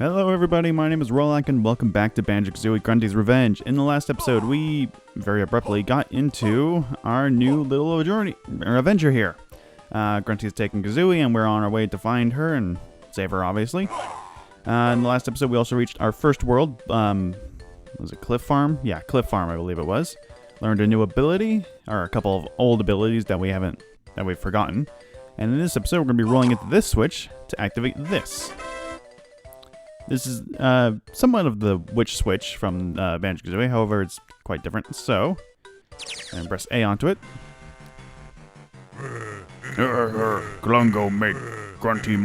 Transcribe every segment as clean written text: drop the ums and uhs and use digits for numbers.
Hello everybody, my name is Rolak and welcome back to Banjo-Kazooie Grunty's Revenge. In the last episode, we very abruptly got into our new little journey, or adventure here. Grunty's taking Kazooie and we're on our way to find her and save her, obviously. In the last episode, we also reached our first world. Was it Cliff Farm? Yeah, Cliff Farm, I believe it was. Learned a new ability, or a couple of old abilities that we've forgotten. And in this episode, we're going to be rolling into this switch to activate this. This is somewhat of the witch switch from Banjo-Kazooie, however, it's quite different. So, and press A onto it. Klungo make Grunty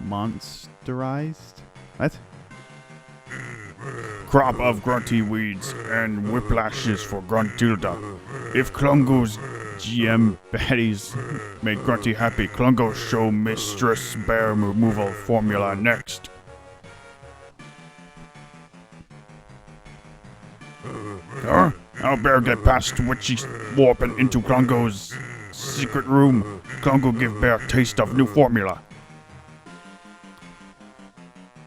Monsterized? What? crop of Grunty weeds and whiplashes for Gruntilda. If Klungo's GM baddies make Grunty happy, Klungo show Mistress Bear removal formula next. How Bear get past Witchy warping into Klungo's secret room? Klungo give Bear taste of new formula.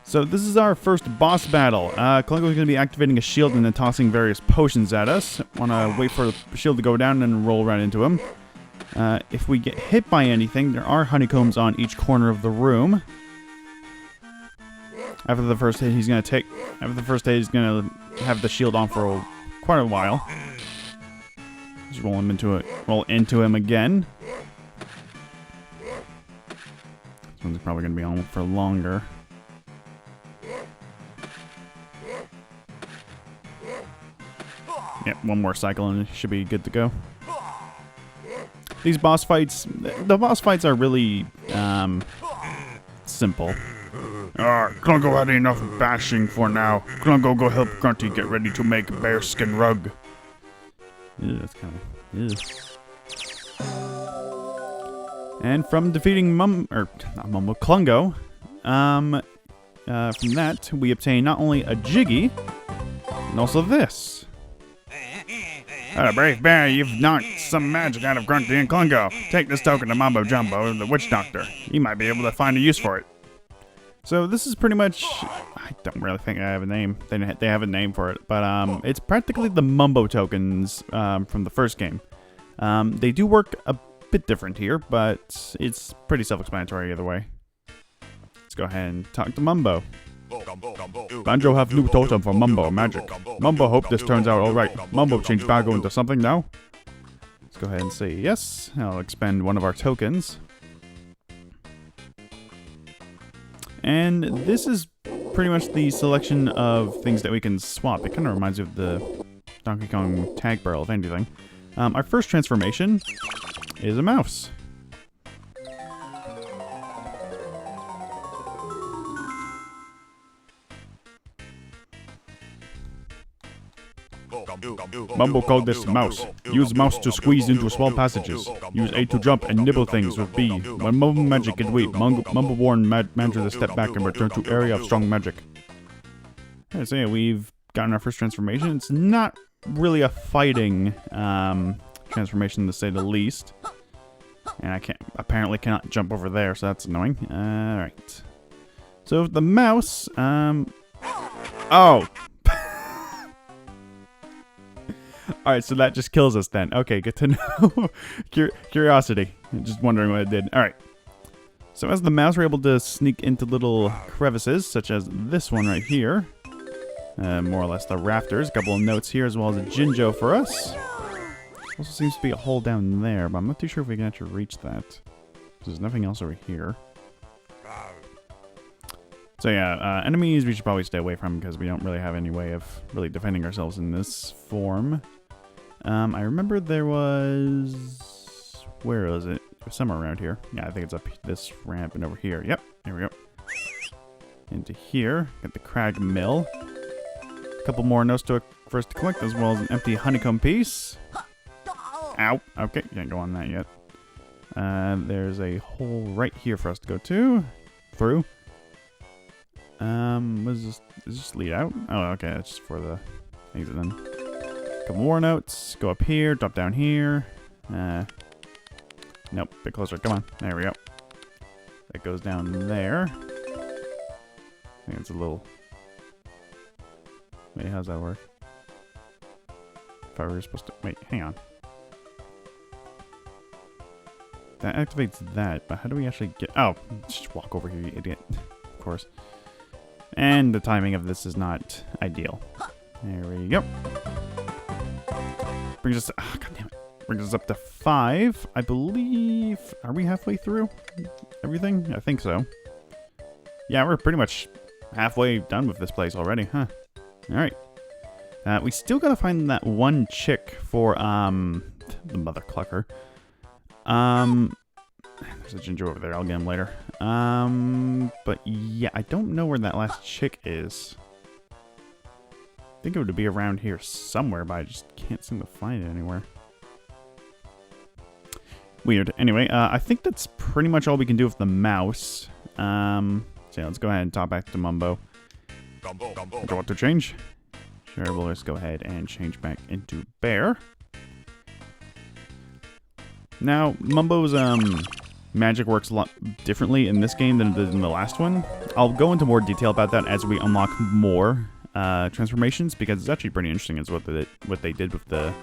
So this is our first boss battle. Klungo's going to be activating a shield and then tossing various potions at us. Want to wait for the shield to go down and roll right into him. If we get hit by anything, there are honeycombs on each corner of the room. After the first hit, he's going to have the shield on for quite a while. Just roll into him again. This one's probably going to be on for longer. Yep, one more cycle and it should be good to go. These boss fights, the boss fights are really simple. Klungo had enough bashing for now. Klungo go help Grunty get ready to make bearskin rug. Ew, that's kind of... And from defeating Klungo, from that we obtain not only a Jiggy, and also this. Brave Bear, you've knocked some magic out of Grunty and Klungo. Take this token to Mambo Jumbo, the witch doctor. He might be able to find a use for it. So this is pretty much... I don't really think I have a name. They have a name for it. But it's practically the Mumbo tokens from the first game. They do work a bit different here, but it's pretty self-explanatory either way. Let's go ahead and talk to Mumbo. Banjo have new totem for Mumbo magic. Mumbo hope this turns out alright. Mumbo changed Banjo into something now? Let's go ahead and say yes. I'll expend one of our tokens. And this is pretty much the selection of things that we can swap. It kind of reminds me of the Donkey Kong tag barrel, if anything. Our first transformation is a mouse. Mumbo called this mouse. Use mouse to squeeze into small passages. Use A to jump and nibble things with B. When Mumbo magic get weak, Mumbo warn manager to step back and return to area of strong magic. Okay, so yeah, we've gotten our first transformation. It's not really a fighting transformation to say the least. And I apparently cannot jump over there, so that's annoying. Alright. So the mouse, oh! Alright, so that just kills us then. Okay, good to know. Curiosity. Just wondering what it did. Alright. So as the mouse, we're able to sneak into little crevices, such as this one right here. More or less the rafters. A couple of notes here, as well as a Jinjo for us. Also seems to be a hole down there, but I'm not too sure if we can actually reach that. There's nothing else over here. So yeah, enemies we should probably stay away from because we don't really have any way of really defending ourselves in this form. I remember there was... Where is it? Somewhere around here. Yeah, I think it's up this ramp and over here. Yep, there we go. Into here. Got the Crag Mill. A couple more notes for us to collect, as well as an empty honeycomb piece. Ow! Okay, can't go on that yet. There's a hole right here for us to go to. Through. What is this? Does this lead out? Oh, okay, that's just for the exit then. Couple more notes. Go up here, drop down here. Nope, bit closer. Come on. There we go. That goes down there. think it's a little... Wait, how's that work? If I were supposed to... Wait, hang on. That activates that, but how do we actually get... Oh, just walk over here, you idiot. Of course. And the timing of this is not ideal. There we go. Brings us... Oh, God damn it. Brings us up to 5, I believe. Are we halfway through everything? I think so. Yeah, we're pretty much halfway done with this place already, huh? Alright. We still gotta find that one chick for, the mother clucker. There's a ginger over there. I'll get him later. But yeah, I don't know where that last chick is. I think it would be around here somewhere, but I just can't seem to find it anywhere. Weird. Anyway, I think that's pretty much all we can do with the mouse. So yeah, let's go ahead and talk back to Mumbo. Do you want to change? Sure, we'll just go ahead and change back into Bear. Now, Mumbo's magic works a lot differently in this game than it did in the last one. I'll go into more detail about that as we unlock more transformations, because it's actually pretty interesting is what they did with the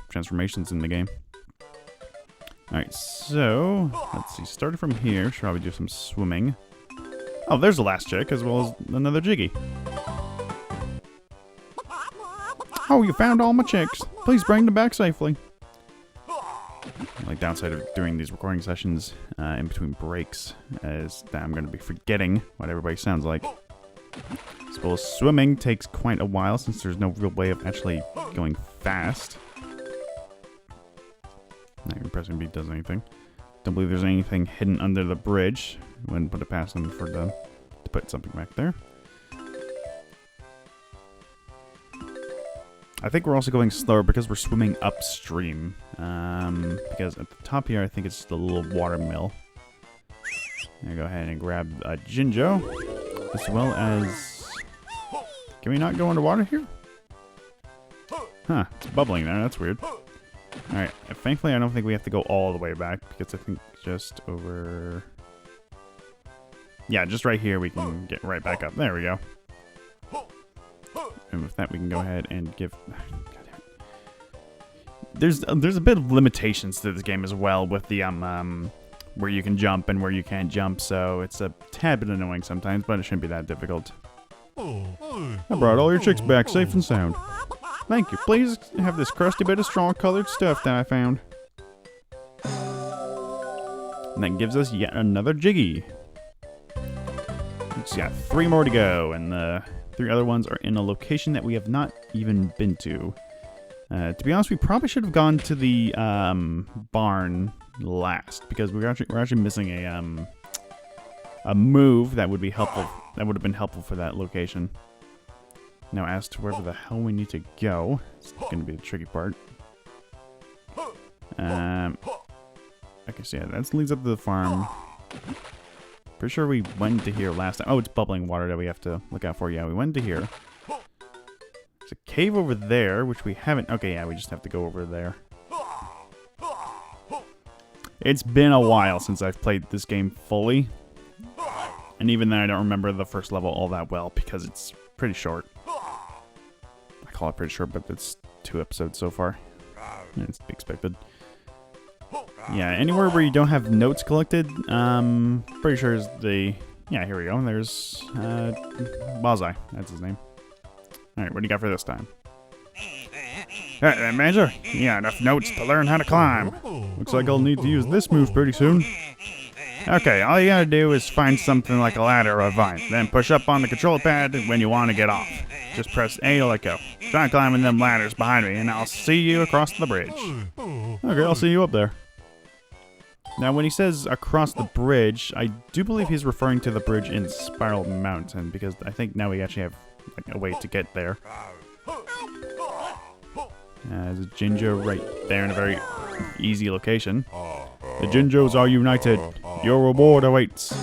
transformations in the game. Alright, so let's see. Starting from here, should probably do some swimming. Oh, there's the last chick, as well as another Jiggy. Oh, you found all my chicks. Please bring them back safely. Like, downside of doing these recording sessions in between breaks is that I'm going to be forgetting what everybody sounds like. As well as swimming takes quite a while since there's no real way of actually going fast. Not even pressing B does anything. Don't believe there's anything hidden under the bridge. Wouldn't put it past them for them to put something back there. I think we're also going slower because we're swimming upstream. Because at the top here, I think it's just a little water mill. I'm gonna go ahead and grab a Jinjo, as well as... Can we not go underwater here? Huh, it's bubbling there, that's weird. Alright, thankfully I don't think we have to go all the way back, because I think just over... Yeah, just right here we can get right back up. There we go. And with that we can go ahead and give... There's a bit of limitations to this game as well with the where you can jump and where you can't jump, so it's a tad bit annoying sometimes, but it shouldn't be that difficult. I brought all your chicks back safe and sound. Thank you. Please have this crusty bit of straw colored stuff that I found. And that gives us yet another Jiggy. We've got 3 more to go, and the 3 other ones are in a location that we have not even been to. To be honest, we probably should have gone to the barn last, because we're actually missing a move that would be helpful. That would have been helpful for that location. Now, as to wherever the hell we need to go, it's going to be the tricky part. Okay, so yeah, that leads up to the farm. Pretty sure we went to here last time. Oh, it's bubbling water that we have to look out for. Yeah, we went to here. There's a cave over there, which we haven't... Okay, yeah, we just have to go over there. It's been a while since I've played this game fully. And even then, I don't remember the first level all that well, because it's pretty short. I call it pretty short, but it's 2 episodes so far. And it's to be expected. Yeah, anywhere where you don't have notes collected, pretty sure is the... Yeah, here we go. There's, Bonsai. That's his name. Alright, what do you got for this time? Manager, you got enough notes to learn how to climb. Looks like I'll need to use this move pretty soon. Okay, all you gotta do is find something like a ladder or a vine, then push up on the control pad when you want to get off. Just press A to let go. Try climbing them ladders behind me, and I'll see you across the bridge. Okay, I'll see you up there. Now, when he says across the bridge, I do believe he's referring to the bridge in Spiral Mountain, because I think now we actually have like a way to get there. There's a Jinjo right there in a very easy location. The Jinjos are united. Your reward awaits.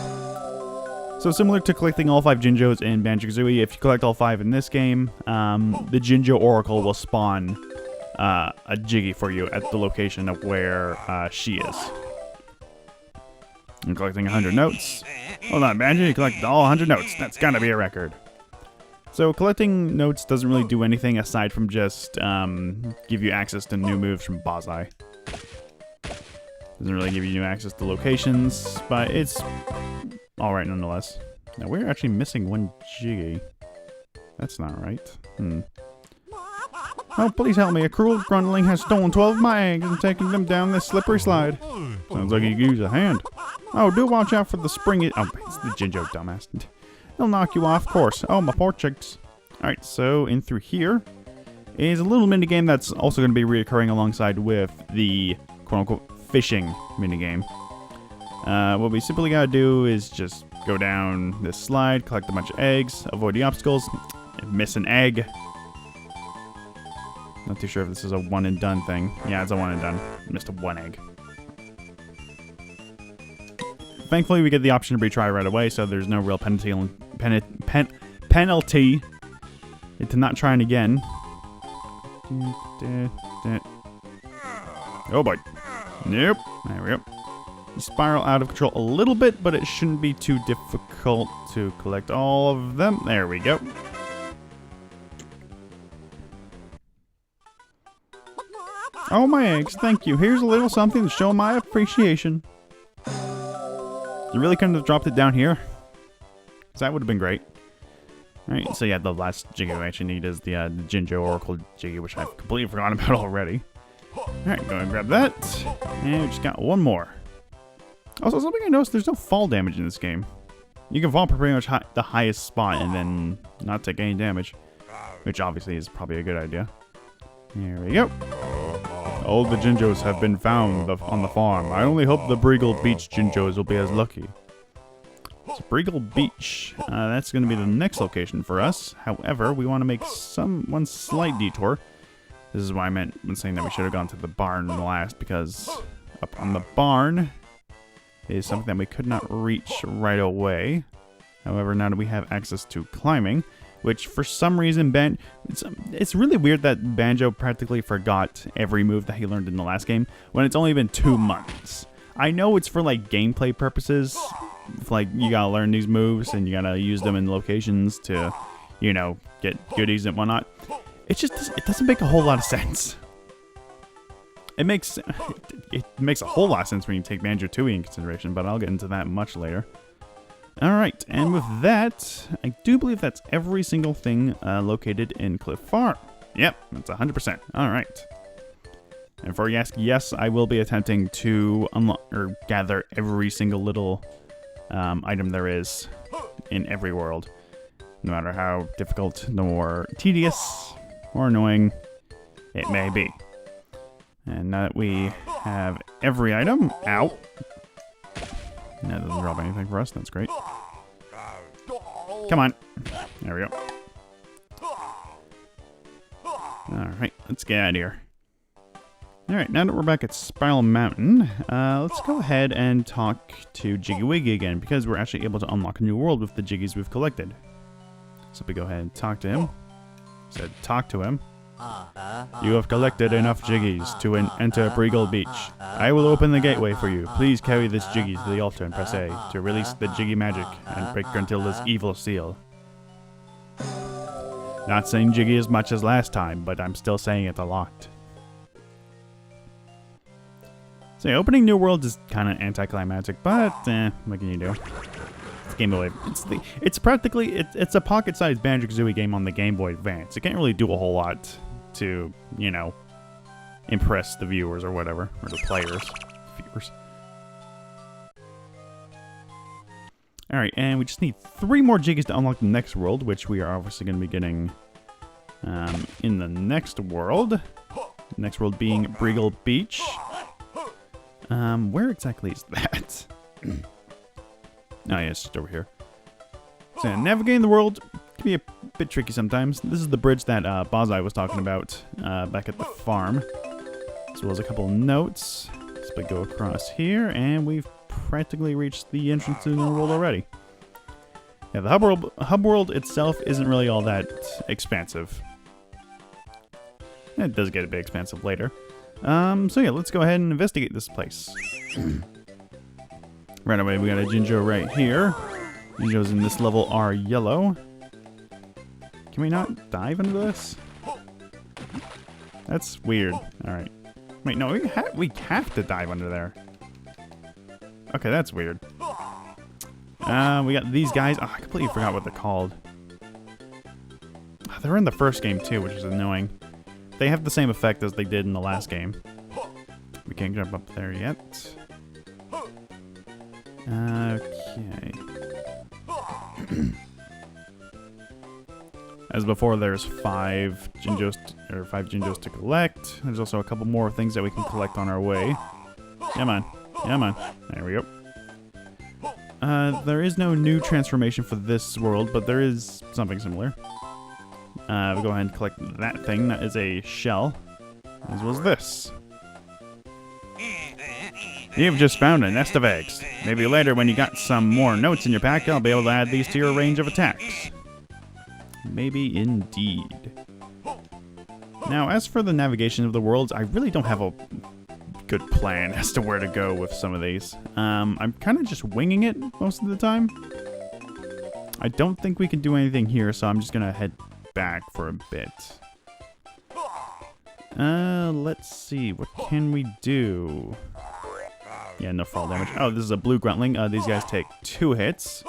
So similar to collecting all 5 Jinjos in Banjo-Kazooie, if you collect all 5 in this game, the Jinjo Oracle will spawn a Jiggy for you at the location of where she is. I'm collecting 100 notes. Hold on, Banjo, you collected all 100 notes. That's gotta be a record. So collecting notes doesn't really do anything aside from just give you access to new moves from Banjo. Doesn't really give you new access to locations, but it's alright nonetheless. Now we're actually missing one Jiggy. That's not right. Oh, please help me. A cruel Gruntling has stolen 12 of my eggs and taken them down this slippery slide. Sounds like you could use a hand. Oh, do watch out for the springy... Oh, it's the Jinjo, dumbass. They'll knock you off course. Oh, my poor chicks. Alright, so in through here is a little minigame that's also going to be reoccurring alongside with the quote-unquote fishing minigame. What we simply gotta do is just go down this slide, collect a bunch of eggs, avoid the obstacles, miss an egg. Not too sure if this is a one and done thing. Yeah, it's a one and done. Missed a one egg. Thankfully, we get the option to retry right away, so there's no real penalty to not trying again. Oh boy. Nope. There we go. You spiral out of control a little bit, but it shouldn't be too difficult to collect all of them. There we go. Oh, my eggs. Thank you. Here's a little something to show my appreciation. You really couldn't have dropped it down here? So that would have been great. Alright, so yeah, the last Jiggy we actually need is the Jinjo Oracle Jiggy, which I've completely forgotten about already. Alright, go and grab that. And we just got one more. Also, something I noticed, there's no fall damage in this game. You can fall pretty much the highest spot and then not take any damage. Which obviously is probably a good idea. Here we go. All the Jinjos have been found on the farm. I only hope the Breagle Beach Jinjos will be as lucky. So Breagle Beach, that's going to be the next location for us. However, we want to make one slight detour. This is why I meant when saying that we should have gone to the barn last, because up on the barn is something that we could not reach right away. However, now that we have access to climbing, which for some reason, it's really weird that Banjo practically forgot every move that he learned in the last game when it's only been 2 months. I know it's for like gameplay purposes, like you gotta learn these moves and you gotta use them in locations to, you know, get goodies and whatnot. It doesn't make a whole lot of sense. It makes a whole lot of sense when you take Banjo-Kazooie in consideration, but I'll get into that much later. Alright, and with that, I do believe that's every single thing located in Cliff Farm. Yep, that's 100%. Alright. And before you ask, yes, I will be attempting to unlock or gather every single little item there is in every world. No matter how difficult, nor tedious, or annoying it may be. And now that we have every item out, that doesn't drop anything for us. That's great. Come on. There we go. Alright, let's get out of here. Alright, now that we're back at Spiral Mountain, let's go ahead and talk to Jiggy Wiggy again, because we're actually able to unlock a new world with the Jiggies we've collected. So we go ahead and talk to him. Said talk to him. You have collected enough Jiggies to enter Breagle Beach. I will open the gateway for you. Please carry this Jiggy to the altar and press A to release the Jiggy magic and break Gruntilda's evil seal. Not saying Jiggy as much as last time, but I'm still saying it a lot. So yeah, opening new worlds is kind of anticlimactic, but what can you do? It's Game Boy. It's practically it's a pocket-sized Banjo-Kazooie game on the Game Boy Advance. It can't really do a whole lot to, you know, impress the viewers or whatever, or the players, viewers. Alright, and we just need 3 more Jiggies to unlock the next world, which we are obviously going to be getting in the next world. Next world being Breagle Beach. Where exactly is that? Oh yeah, it's just over here. So navigating the world can be a bit tricky sometimes. This is the bridge that Banjo was talking about back at the farm. As well as a couple of notes. So we go across here, and we've practically reached the entrance to the new world already. Yeah, the hub world itself isn't really all that expansive. It does get a bit expansive later. So yeah, let's go ahead and investigate this place. Right away, we got a Jinjo right here. Jinjos in this level are yellow. Can we not dive into this? That's weird. Alright. Wait, no, we have to dive under there. Okay, that's weird. We got these guys. Oh, I completely forgot what they're called. They were in the first game too, which is annoying. They have the same effect as they did in the last game. We can't jump up there yet. Okay. As before, there's five Jinjos to collect. There's also a couple more things that we can collect on our way. Come on. Come on. There we go. There is no new transformation for this world, but there is something similar. We'll go ahead and collect that thing. That is a shell. As well as this. You've just found a nest of eggs. Maybe later when you got some more notes in your pack, I'll be able to add these to your range of attacks. Maybe indeed. Now, as for the navigation of the worlds, I really don't have a good plan as to where to go with some of these. I'm kind of just winging it most of the time. I don't think we can do anything here, so I'm just going to head back for a bit. Let's see. What can we do? Yeah, no fall damage. Oh, this is a blue gruntling. These guys take 2 hits.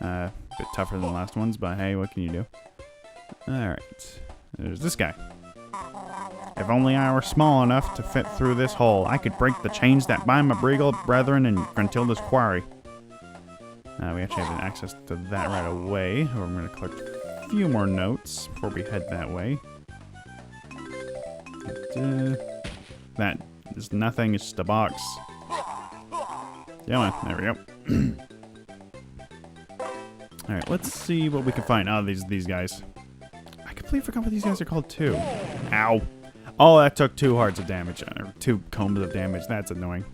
A bit tougher than the last ones, but hey, what can you do? Alright. There's this guy. If only I were small enough to fit through this hole, I could break the chains that bind my Breagle brethren in Gruntilda's quarry. We actually have access to that right away. We're going to collect a few more notes before we head that way. That is nothing, it's just a box. Yeah, there we go. Alright, let's see what we can find. Oh, these guys. I completely forgot what these guys are called too. Ow. Oh, that took 2 hearts of damage. Or 2 combs of damage. That's annoying.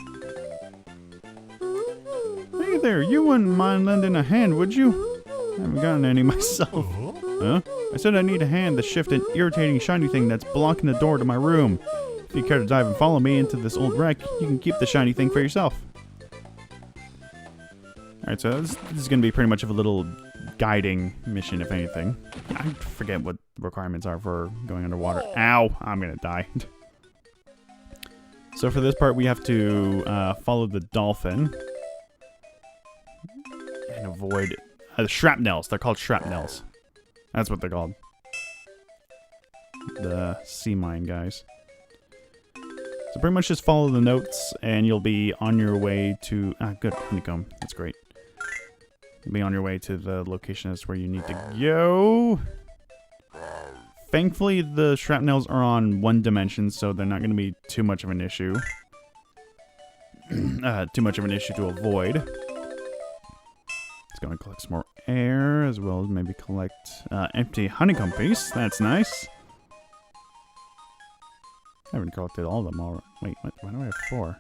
Hey there, you wouldn't mind lending a hand, would you? I haven't gotten any myself. Huh? I said I need a hand to shift an irritating shiny thing that's blocking the door to my room. If you care to dive and follow me into this old wreck, you can keep the shiny thing for yourself. Alright, so this is going to be pretty much of a little guiding mission, if anything. I forget what the requirements are for going underwater. Ow! I'm going to die. So for this part, we have to follow the dolphin. And avoid the shrapnels. They're called shrapnels. That's what they're called. The sea mine guys. So pretty much just follow the notes, and you'll be on your way to... good. Honeycomb. That's great. You'll be on your way to the location that's where you need to go. Thankfully, the shrapnels are on 1 dimension, so they're not going to be too much of an issue. Too much of an issue to avoid. Let's go and collect some more air, as well as maybe collect empty honeycomb piece. That's nice. I haven't collected all of them all. Wait, what? Why do I have 4?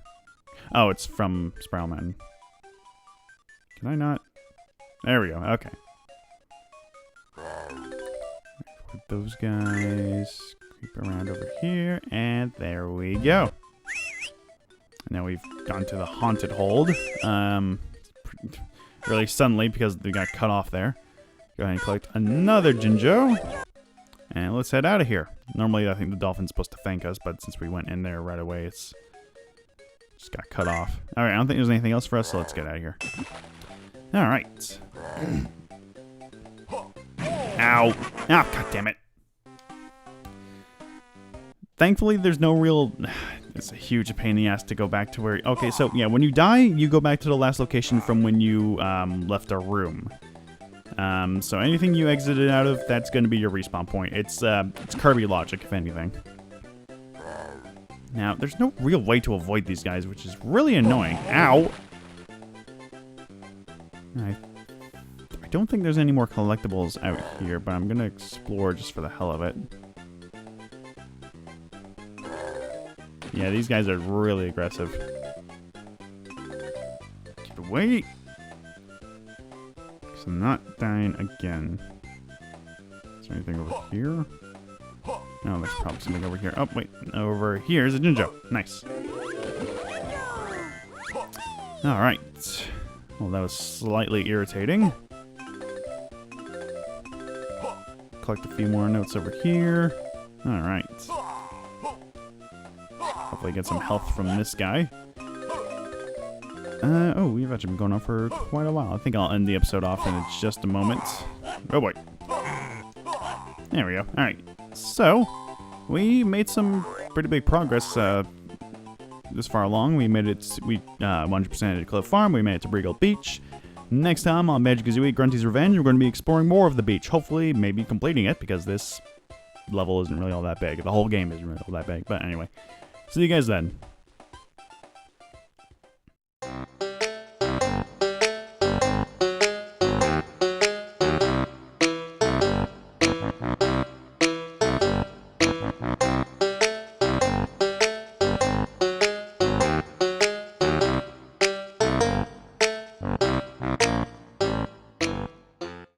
Oh, it's from Spiral Mountain. Can I not? There we go. Okay. Put those guys. Creep around over here. And there we go. Now we've gone to the haunted hold. Really suddenly because we got cut off there. Go ahead and collect another Jinjo. And let's head out of here. Normally I think the dolphin's supposed to thank us, but since we went in there right away, it's just got cut off. Alright, I don't think there's anything else for us, so let's get out of here. Alright. Ow. Oh, god damn it. Thankfully, there's no real... It's a huge pain in the ass to go back to where... Okay, so, yeah, when you die, you go back to the last location from when you left our room. So anything you exited out of, that's going to be your respawn point. It's Kirby logic, if anything. Now, there's no real way to avoid these guys, which is really annoying. Ow! I don't think there's any more collectibles out here, but I'm going to explore just for the hell of it. Yeah, these guys are really aggressive. Get away! Because I'm not dying again. Is there anything over here? No, there's probably something over here. Oh, wait. Over here is a Jinjo. Nice. Alright. Well, that was slightly irritating. Collect a few more notes over here. Alright. Hopefully get some health from this guy. Oh, we've actually been going on for quite a while. I think I'll end the episode off in just a moment. Oh boy. There we go. Alright. So, we made some pretty big progress this far along. We made it, we 100% at Cliff Farm. We made it to Briegel Beach. Next time on Banjo-Kazooie Grunty's Revenge, we're going to be exploring more of the beach. Hopefully, maybe completing it, because this level isn't really all that big. The whole game isn't really all that big. But anyway, see you guys then.